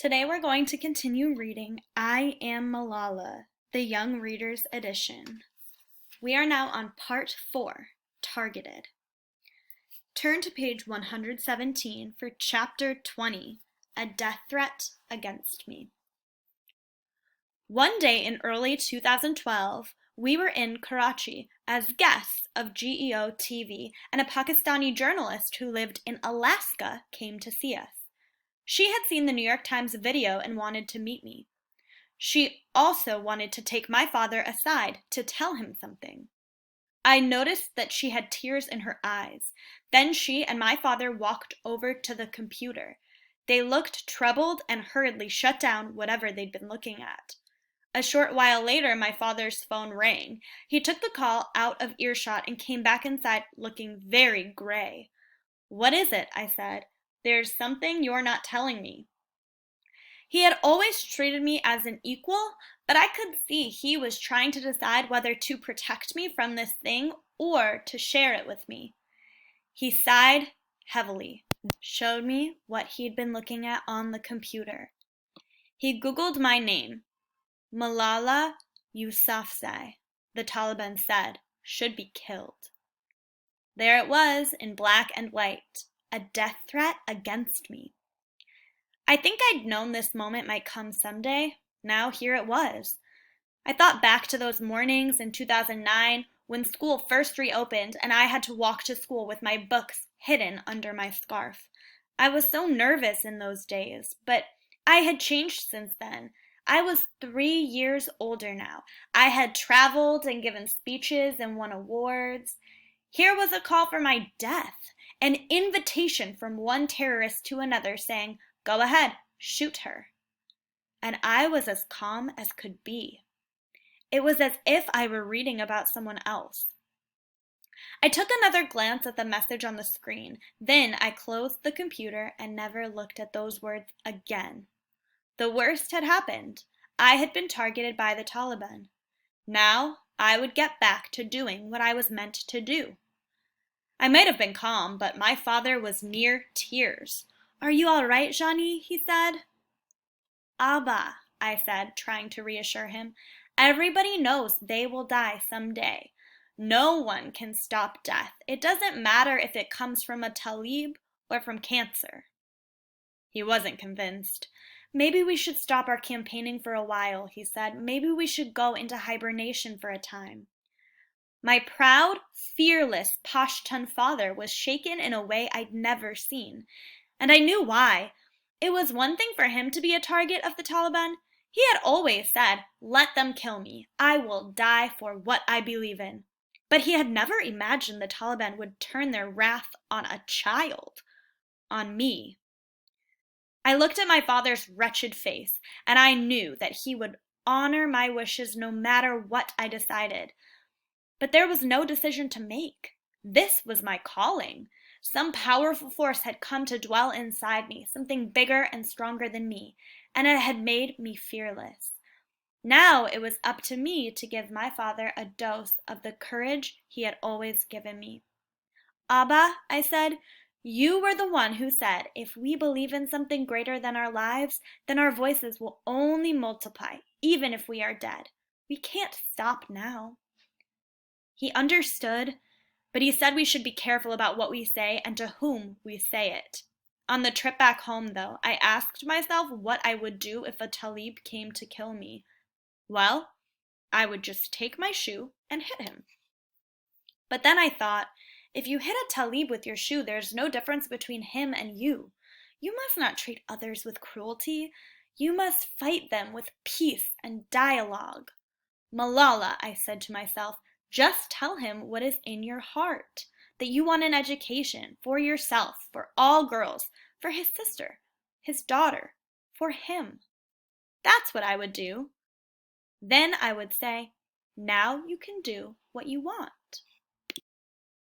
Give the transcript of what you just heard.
Today we're going to continue reading I Am Malala, the Young Readers Edition. We are now on Part 4, Targeted. Turn to page 117 for Chapter 20, A Death Threat Against Me. One day in early 2012, we were in Karachi as guests of GEO TV, and a Pakistani journalist who lived in Alaska came to see us. She had seen the New York Times video and wanted to meet me. She also wanted to take my father aside to tell him something. I noticed that she had tears in her eyes. Then she and my father walked over to the computer. They looked troubled and hurriedly shut down whatever they'd been looking at. A short while later, my father's phone rang. He took the call out of earshot and came back inside looking very gray. "What is it?" I said. "There's something you're not telling me." He had always treated me as an equal, but I could see he was trying to decide whether to protect me from this thing or to share it with me. He sighed heavily, showed me what he'd been looking at on the computer. He Googled my name. Malala Yousafzai, the Taliban said, should be killed. There it was in black and white. A death threat against me. I think I'd known this moment might come someday. Now here it was. I thought back to those mornings in 2009 when school first reopened and I had to walk to school with my books hidden under my scarf. I was so nervous in those days, but I had changed since then. I was 3 years older now. I had traveled and given speeches and won awards. Here was a call for my death. An invitation from one terrorist to another saying, "Go ahead, shoot her." And I was as calm as could be. It was as if I were reading about someone else. I took another glance at the message on the screen. Then I closed the computer and never looked at those words again. The worst had happened. I had been targeted by the Taliban. Now I would get back to doing what I was meant to do. I might have been calm, but my father was near tears. "Are you all right, Johnny?" he said. "Abba," I said, trying to reassure him. "Everybody knows they will die someday. No one can stop death. It doesn't matter if it comes from a talib or from cancer." He wasn't convinced. "Maybe we should stop our campaigning for a while," he said. "Maybe we should go into hibernation for a time." My proud, fearless Pashtun father was shaken in a way I'd never seen. And I knew why. It was one thing for him to be a target of the Taliban. He had always said, "Let them kill me. I will die for what I believe in." But he had never imagined the Taliban would turn their wrath on a child, on me. I looked at my father's wretched face, and I knew that he would honor my wishes no matter what I decided. But there was no decision to make. This was my calling. Some powerful force had come to dwell inside me, something bigger and stronger than me, and it had made me fearless. Now it was up to me to give my father a dose of the courage he had always given me. "Abba," I said, "you were the one who said if we believe in something greater than our lives, then our voices will only multiply, even if we are dead. We can't stop now." He understood, but he said we should be careful about what we say and to whom we say it. On the trip back home, though, I asked myself what I would do if a talib came to kill me. Well, I would just take my shoe and hit him. But then I thought, if you hit a talib with your shoe, there's no difference between him and you. You must not treat others with cruelty. You must fight them with peace and dialogue. "Malala," I said to myself, just tell him what is in your heart, that you want an education for yourself, for all girls, for his sister, his daughter, for him. That's what I would do. Then I would say, now you can do what you want.